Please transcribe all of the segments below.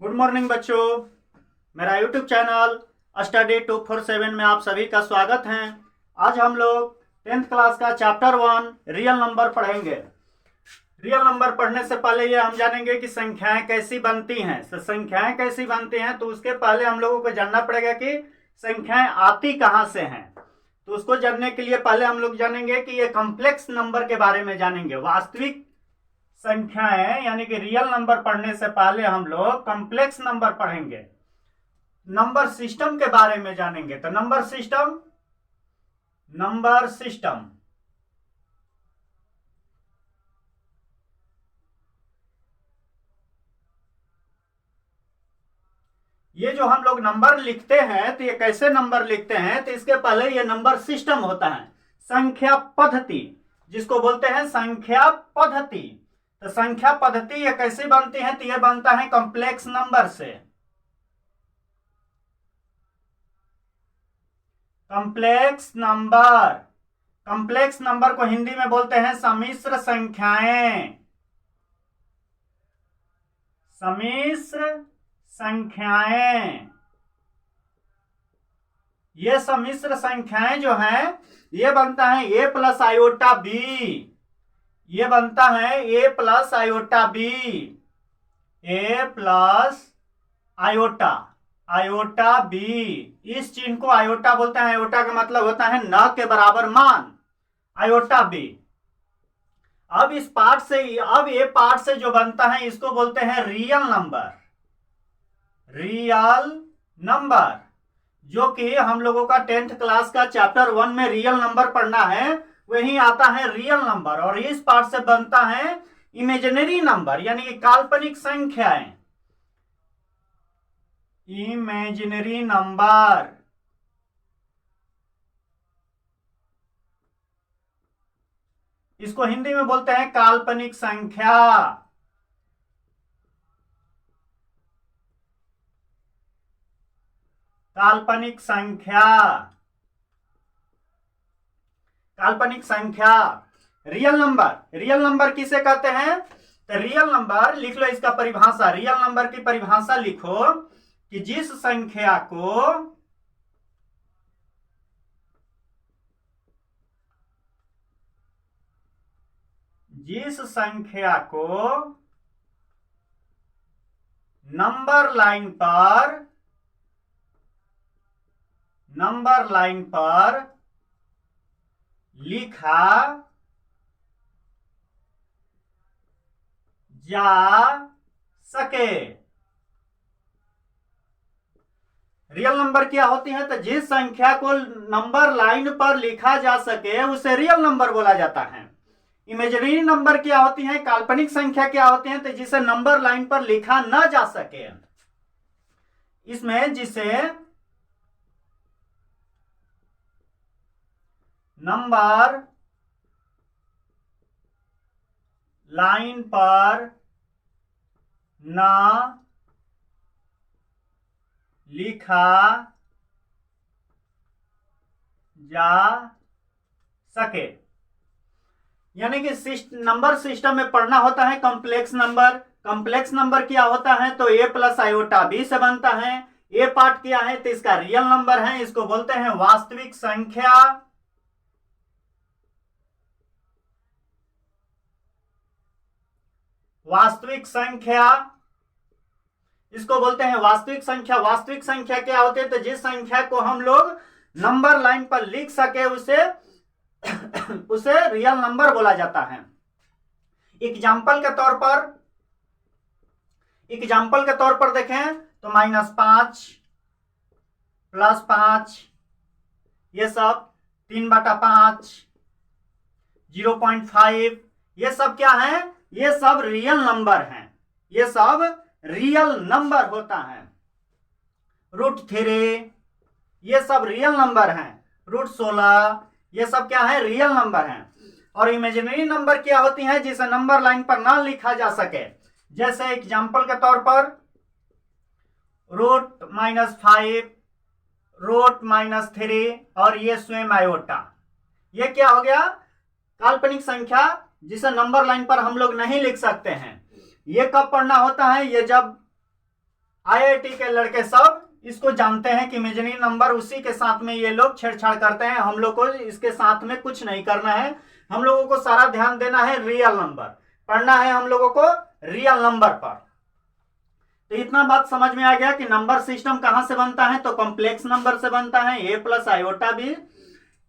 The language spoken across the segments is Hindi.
गुड मॉर्निंग बच्चों। मेरा यूट्यूब चैनल स्टडी 247 में आप सभी का स्वागत है। आज हम लोग 10th क्लास का चैप्टर 1 रियल नंबर पढ़ेंगे। रियल नंबर पढ़ने से पहले ये हम जानेंगे कि संख्याएं कैसी बनती हैं। तो संख्याएं कैसी बनती हैं तो उसके पहले हम लोगों को जानना पड़ेगा कि संख्याएं आती कहाँ से हैं। तो उसको जानने के लिए पहले हम लोग जानेंगे कि ये कॉम्प्लेक्स नंबर के बारे में जानेंगे। वास्तविक संख्याएं यानी कि रियल नंबर पढ़ने से पहले हम लोग कॉम्प्लेक्स नंबर पढ़ेंगे। नंबर सिस्टम के बारे में जानेंगे। तो नंबर सिस्टम ये जो हम लोग नंबर लिखते हैं तो ये कैसे नंबर लिखते हैं, तो इसके पहले ये नंबर सिस्टम होता है। संख्या पद्धति जिसको बोलते हैं संख्या पद्धति। तो संख्या पद्धति ये कैसे बनती है, तो ये बनता है कॉम्प्लेक्स नंबर से। कॉम्प्लेक्स नंबर को हिंदी में बोलते हैं सम्मिश्र संख्याएं। ये सम्मिश्र संख्याएं जो हैं ये बनता है a प्लस आयोटा b। ये बनता है a plus iota b, a plus iota b। इस चिन्ह को आयोटा बोलते हैं। आयोटा का मतलब होता है न के बराबर मान, आयोटा b। अब ये पार्ट से जो बनता है इसको बोलते हैं रियल नंबर, जो कि हम लोगों का 10th क्लास का चैप्टर 1 में रियल नंबर पढ़ना है, वही आता है रियल नंबर। और इस पार्ट से बनता है इमेजिनरी नंबर यानी कि काल्पनिक संख्याएं। इमेजिनरी नंबर इसको हिंदी में बोलते हैं काल्पनिक संख्या। रियल नंबर किसे कहते हैं, तो रियल नंबर लिख लो इसका परिभाषा। रियल नंबर की परिभाषा लिखो कि जिस संख्या को नंबर लाइन पर लिखा जा सके। रियल नंबर क्या होती है, तो जिस संख्या को नंबर लाइन पर लिखा जा सके उसे रियल नंबर बोला जाता है। इमेजिनरी नंबर क्या होती है, काल्पनिक संख्या क्या होती है, तो जिसे नंबर लाइन पर लिखा न जा सके। इसमें जिसे नंबर लाइन पर न लिखा जा सके, यानी कि नंबर सिस्टम में पढ़ना होता है कॉम्प्लेक्स नंबर क्या होता है, तो a प्लस आयोटा b से बनता है। ए पार्ट क्या है, तो इसका रियल नंबर है, इसको बोलते हैं वास्तविक संख्या। इसको बोलते हैं वास्तविक संख्या क्या होती है, तो जिस संख्या को हम लोग नंबर लाइन पर लिख सके उसे रियल नंबर बोला जाता है। एग्जाम्पल के तौर पर देखें तो -5 +5 ये सब 3/5 0.5 ये सब क्या है, ये सब रियल नंबर हैं। ये सब रियल नंबर होता है। √3 ये सब रियल नंबर हैं। √16 ये सब क्या है, रियल नंबर हैं। और इमेजिनरी नंबर क्या होती है, जिसे नंबर लाइन पर ना लिखा जा सके। जैसे एग्जाम्पल के तौर पर √-5 √-3 और ये स्वयं आयोटा, ये क्या हो गया, काल्पनिक संख्या जिसे नंबर लाइन पर हम लोग नहीं लिख सकते हैं। ये कब पढ़ना होता है, ये जब IIT के लड़के सब इसको जानते हैं कि इमेजिनरी नंबर, उसी के साथ में ये लोग छेड़छाड़ करते हैं। हम लोग को इसके साथ में कुछ नहीं करना है, हम लोगों को सारा ध्यान देना है रियल नंबर, पढ़ना है हम लोगों को रियल नंबर पर। तो इतना बात समझ में आ गया कि नंबर सिस्टम कहां से बनता है, तो कॉम्प्लेक्स नंबर से बनता है, a प्लस आयोटा भी।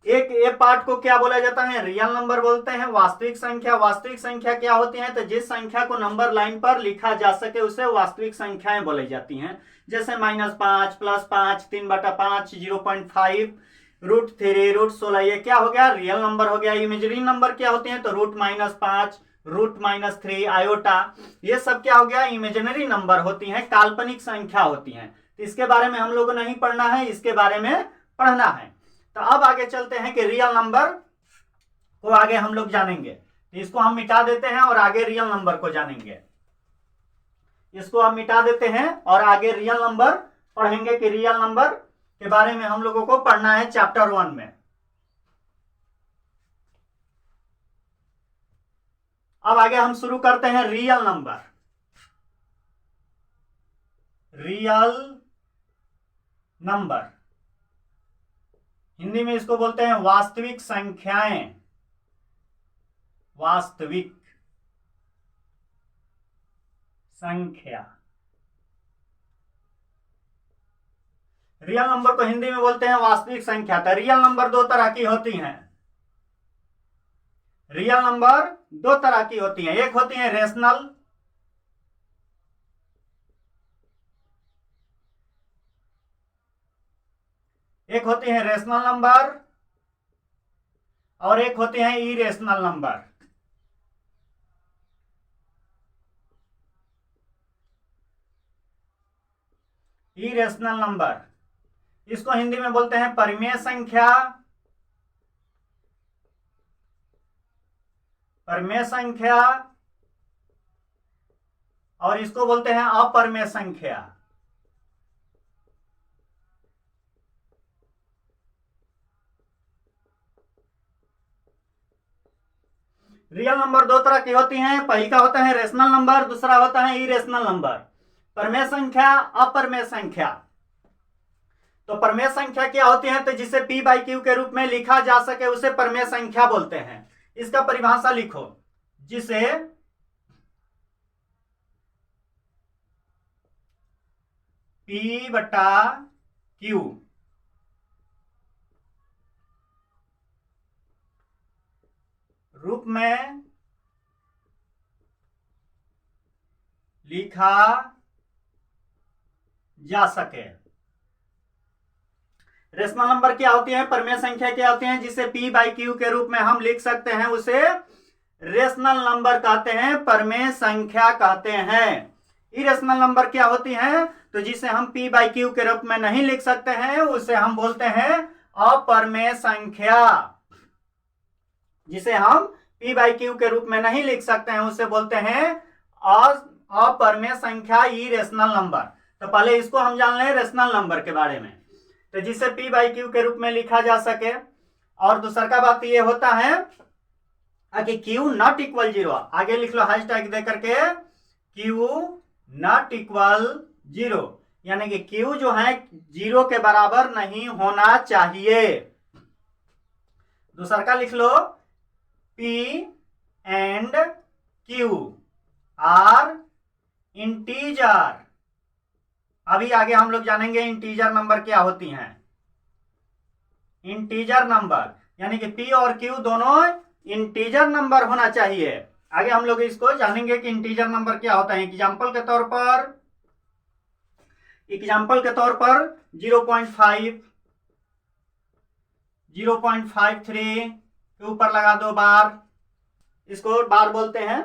एक ए पार्ट को क्या बोला जाता है, रियल नंबर बोलते हैं। वास्तविक संख्या, वास्तविक संख्या क्या होती है, तो जिस संख्या को नंबर लाइन पर लिखा जा सके उसे वास्तविक संख्याएं बोली जाती हैं। जैसे -5, +5, 3/5, 0.5, √3, √16, ये क्या हो गया, रियल नंबर हो गया। इमेजिनरी नंबर क्या होते हैं, तो √-5, √-3, आयोटा, ये सब क्या हो गया, इमेजिनरी नंबर होती हैं, काल्पनिक संख्या होती हैं। तो इसके बारे में हम लोग को नहीं पढ़ना है, इसके बारे में पढ़ना है। तो अब आगे चलते हैं कि रियल नंबर को आगे हम लोग जानेंगे। तो इसको हम मिटा देते हैं और आगे रियल नंबर को जानेंगे। इसको हम मिटा देते हैं और आगे रियल नंबर पढ़ेंगे कि रियल नंबर के बारे में हम लोगों को पढ़ना है चैप्टर 1 में। अब आगे हम शुरू करते हैं real number. Real number Hindi में इसको बोलते हैं वास्तविक संख्याएं, वास्तविक संख्या। रियल नंबर को हिंदी में बोलते हैं वास्तविक संख्या। तो रियल नंबर दो तरह की होती हैं, रियल नंबर दो तरह की होती हैं। एक होती है रेशनल, एक होती है रेशनल नंबर और एक होते हैं इरेशनल नंबर। इरेशनल नंबर, इसको हिंदी में बोलते हैं परिमेय संख्या, परिमेय संख्या, और इसको बोलते हैं अपरिमेय संख्या। रियल नंबर दो तरह की होती हैं, पहली का होता है रेशनल नंबर, दूसरा होता है इरेशनल नंबर। परिमेय संख्या, अपरिमेय संख्या। तो परिमेय संख्या क्या होती है, तो जिसे p/q के रूप में लिखा जा सके उसे परिमेय संख्या बोलते हैं। इसका परिभाषा लिखो, जिसे p/q रूप में लिखा जा सके। रेशनल नंबर क्या होती है, परिमेय संख्या क्या होती है, जिसे p/q के रूप में हम लिख सकते हैं उसे रेशनल नंबर कहते हैं, परिमेय संख्या कहते हैं। इरेशनल नंबर क्या होती है, तो जिसे हम p/q के रूप में नहीं लिख सकते हैं उसे हम बोलते हैं अपरिमेय संख्या। जिसे हम p/q के रूप में नहीं लिख सकते हैं उसे बोलते हैं अपरिमेय संख्या, इरेशनल नंबर। तो पहले इसको हम जान लें रेशनल नंबर के बारे में, तो जिसे p/q के रूप में लिखा जा सके। और दूसरा का बात ये होता है कि q नॉट इक्वल 0, आगे लिख लो हैशटैग दे करके, q नॉट इक्वल 0, यानी कि q जो है 0 के बराबर नहीं होना चाहिए। दूसरा का लिख लो p and q are integer. अभी आगे हम लोग जानेंगे इंटीजर नंबर क्या होती हैं। इंटीजर नंबर यानी कि p और q दोनों इंटीजर नंबर होना चाहिए। आगे हम लोग इसको जानेंगे कि इंटीजर नंबर क्या होता है। एग्जाम्पल के तौर पर 0.5, 0.53 के ऊपर लगा दो बार, इसको बार बोलते हैं।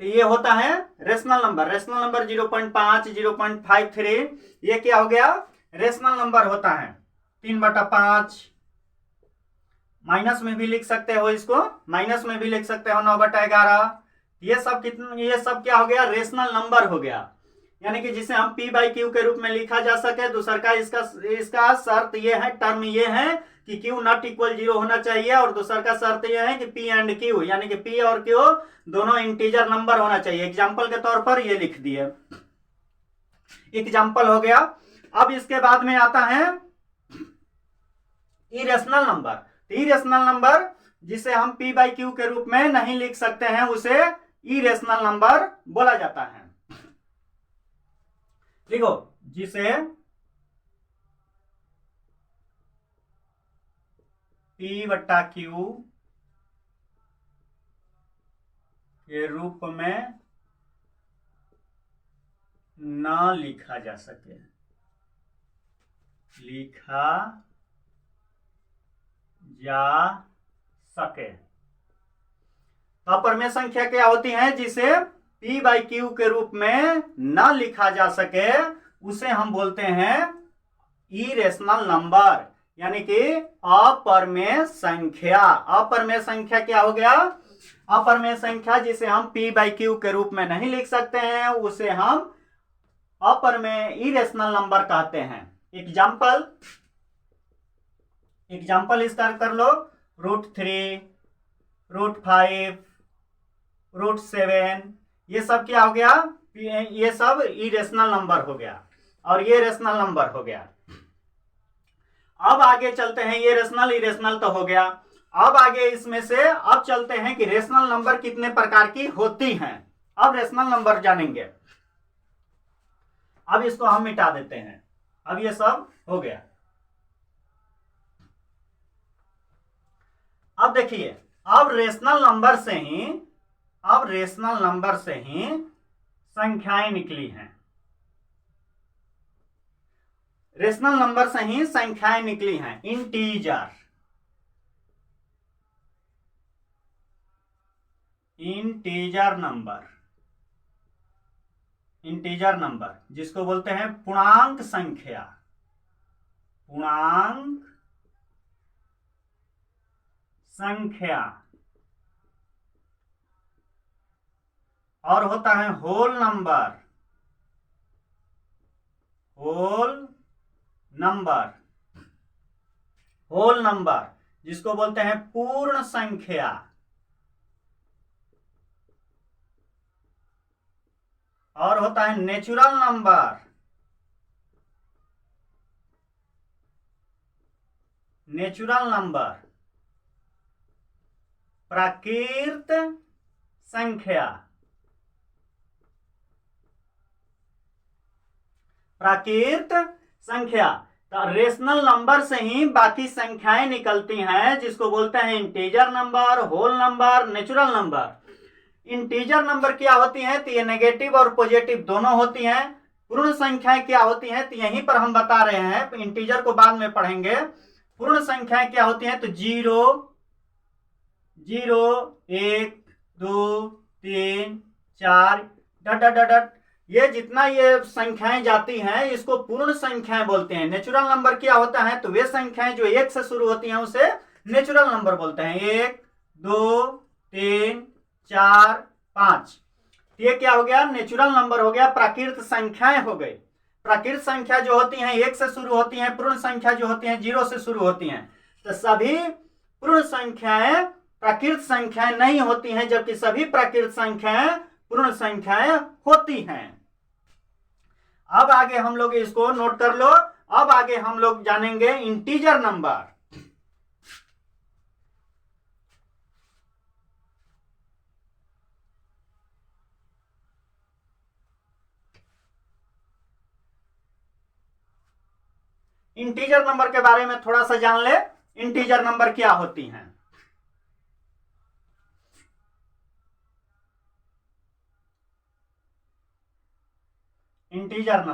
तो ये होता है रेशनल नंबर। रेशनल नंबर 0.5, 0.53 ये क्या हो गया, रेशनल नंबर होता है। 3/5, माइनस में भी लिख सकते हो, इसको माइनस में भी लिख सकते हो 9/11। ये सब क्या हो गया, रेशनल नंबर हो गया, यानी कि जिसे हम p/q के रूप में लिखा जा सके। दूसरा का इसका शर्त ये है, टर्म ये है कि Q नॉट इक्वल 0 होना चाहिए, और दूसरा का शर्त यह है कि P एंड Q यानी कि P और Q दोनों इंटीजर नंबर होना चाहिए। एग्जाम्पल के तौर पर ये लिख दिए, एग्जाम्पल हो गया। अब इसके बाद में आता है इरेशनल नंबर। इरेशनल नंबर जिसे हम P बाई Q के रूप में नहीं लिख सकते हैं उसे इरेशनल नंबर बोला जाता है। लिखो, जिसे P बट्टा Q के रूप में न लिखा जा सके, लिखा जा सके। अपरमेय संख्या क्या होती है? जिसे P बाई Q के रूप में न लिखा जा सके उसे हम बोलते हैं इरेशनल नंबर, यानी कि अपरमेय संख्या। अपरमेय संख्या क्या हो गया? अपरमेय संख्या जिसे हम P बाई Q के रूप में नहीं लिख सकते हैं उसे हम अपरमेय इरेशनल नंबर कहते हैं। एग्जाम्पल इसका कर लो, √3, √5, √7, ये सब क्या हो गया? ये सब इरेशनल नंबर हो गया और ये रेशनल नंबर हो गया। अब आगे चलते हैं, ये रेशनल इरेशनल तो हो गया। अब आगे इसमें से अब चलते हैं कि रेशनल नंबर कितने प्रकार की होती हैं। अब रेशनल नंबर जानेंगे। अब इसको हम मिटा देते हैं। अब ये सब हो गया। अब देखिए, अब रेशनल नंबर से ही संख्याएं निकली हैं। रेशनल नंबर से ही संख्याएं निकली हैं। इंटीजर नंबर जिसको बोलते हैं पूर्णांक संख्या, और होता है होल नंबर जिसको बोलते हैं पूर्ण संख्या, और होता है नेचुरल नंबर, प्राकृत संख्या। तो रेशनल नंबर से ही बाकी संख्याएं निकलती हैं जिसको बोलते हैं integer number, whole number, natural number. Integer number क्या होती हैं? तो ये नेगेटिव और पॉजिटिव दोनों होती हैं। पूर्ण संख्याएं क्या होती हैं? तो यहीं पर हम बता रहे हैं, इंटीजर को बाद में पढ़ेंगे। पूर्ण संख्याएं क्या होती हैं? तो 0, 1, 2, 3, 4 डट ये जितना ये संख्याएं जाती हैं इसको पूर्ण संख्याएं बोलते हैं। नेचुरल नंबर क्या होता है? तो वे संख्याएं जो 1 से शुरू होती हैं उसे नेचुरल नंबर बोलते हैं। 1, 2, 3, 4, 5, ये क्या हो गया? नेचुरल नंबर हो गया। प्राकृत संख्याएं हो गई। प्राकृत संख्या जो होती हैं 1 से शुरू होती हैं, पूर्ण संख्या जो होती हैं 0 से शुरू होती हैं। तो सभी पूर्ण संख्याएं प्राकृत संख्याएं नहीं होती हैं, जबकि सभी प्राकृत संख्याएं पूर्ण संख्याएं होती हैं। अब आगे हम लोग इसको नोट कर लो। अब आगे हम लोग जानेंगे इंटीजर नंबर। इंटीजर नंबर के बारे में थोड़ा सा जान ले। इंटीजर नंबर क्या होती हैं? इंटीजर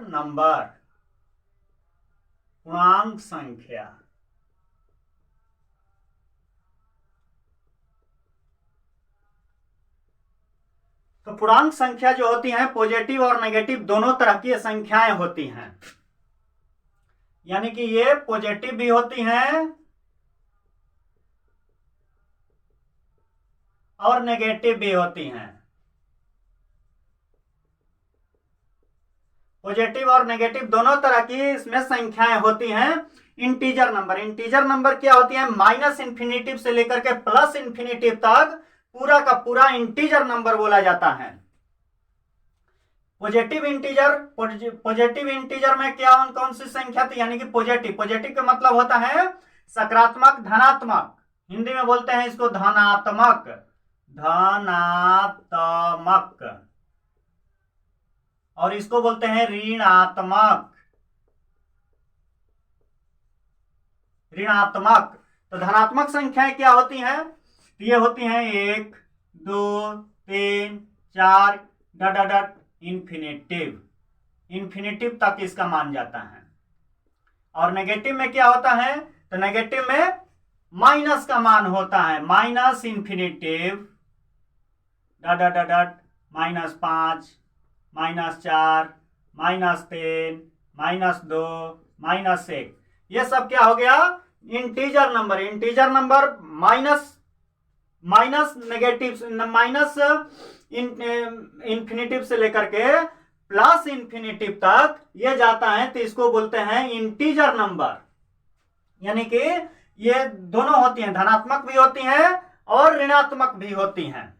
नंबर पूर्णांक संख्या। तो पूर्णांक संख्या जो होती हैं पॉजिटिव और नेगेटिव दोनों तरह की संख्याएं होती हैं, यानी कि ये पॉजिटिव भी होती हैं और नेगेटिव भी होती हैं। पॉजिटिव और नेगेटिव दोनों तरह की इसमें संख्याएं होती हैं। इंटीजर नंबर क्या होती है? माइनस इंफिनिटिव से लेकर के प्लस इंफिनिटिव तक पूरा का पूरा इंटीजर नंबर बोला जाता है। पॉजिटिव इंटीजर में क्या कौन सी संख्या थी? यानी कि पॉजिटिव का मतलब होता है सकारात्मक, धनात्मक। हिंदी में बोलते हैं इसको धनात्मक। और इसको बोलते हैं ऋणात्मक। तो धनात्मक संख्याएं क्या होती हैं? ये होती हैं 1 2 3 4 डट इन्फिनिटिव तक इसका मान जाता है। और नेगेटिव में क्या होता है? तो नेगेटिव में माइनस का मान होता है, माइनस इंफिनिटिव डट -5 -4 -3 -2 -1। ये सब क्या हो गया? Integer number minus negative minus infinitive से लेकर के प्लस इंफिनिटिव तक ये जाता है, तो इसको बोलते हैं इंटीजर नंबर। यानी कि ये दोनों होती हैं, धनात्मक भी होती हैं और ऋणात्मक भी होती हैं।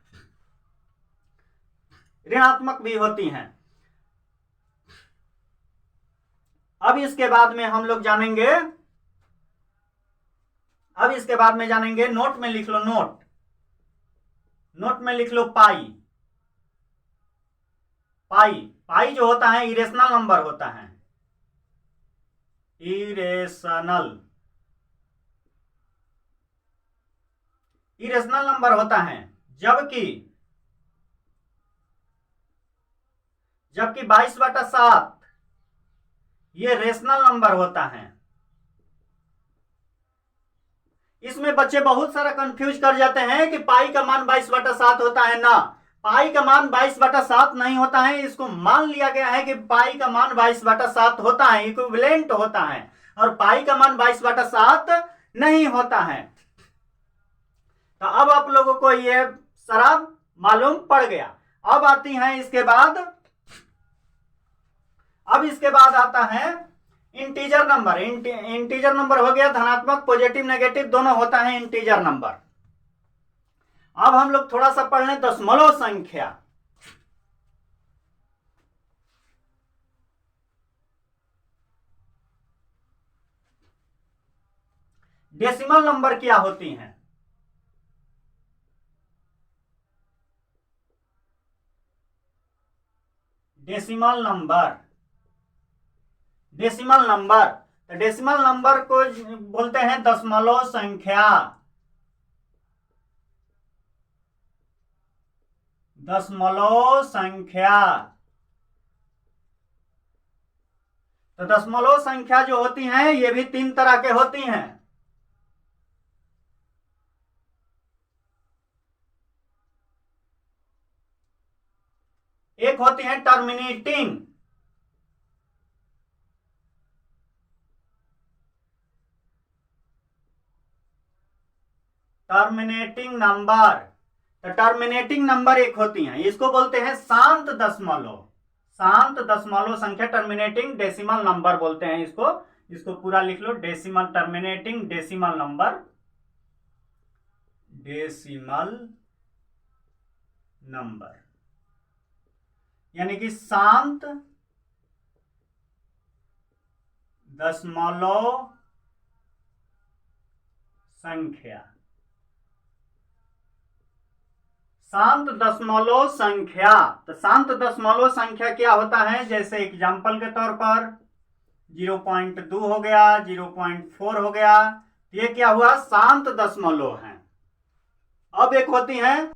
अब इसके बाद में हम लोग जानेंगे, नोट में लिख लो, नोट में लिख लो पाई जो होता है इरेशनल नंबर होता है, इरेशनल नंबर होता है। जबकि 22/7 ये रेशनल नंबर होता है। इसमें बच्चे बहुत सारा कंफ्यूज कर जाते हैं कि पाई का मान 22/7 होता है। ना, पाई का मान 22/7 नहीं होता है। इसको मान लिया गया है कि पाई का मान 22/7 होता है, इक्विवेलेंट होता है, और पाई का मान 22/7 नहीं होता है। तो अब आप लोगों को ये शराब मालूम पड़ गया। अब आती हैं इसके बाद आता है इंटीजर नंबर। इंटीजर नंबर हो गया धनात्मक, पॉजिटिव, नेगेटिव दोनों होता है इंटीजर नंबर। अब हम लोग थोड़ा सा पढ़ लें दशमलव संख्या। डेसिमल नंबर क्या होती हैं? डेसिमल नंबर तो डेसिमल नंबर को बोलते हैं दशमलव संख्या। तो दशमलव संख्या जो होती हैं ये भी 3 तरह के होती हैं। एक होती है टर्मिनेटिंग नंबर। तो टर्मिनेटिंग नंबर एक होती हैं, इसको बोलते हैं शांत दशमलव संख्या। टर्मिनेटिंग डेसिमल नंबर बोलते हैं इसको पूरा लिख लो, टर्मिनेटिंग डेसिमल नंबर यानी कि शांत दशमलव संख्या। शांत दशमलव संख्या। तो शांत दशमलव संख्या क्या होता है? जैसे एग्जाम्पल के तौर पर 0.2 हो गया, 0.4 हो गया, ये क्या हुआ? शांत दशमलव है। अब एक होती है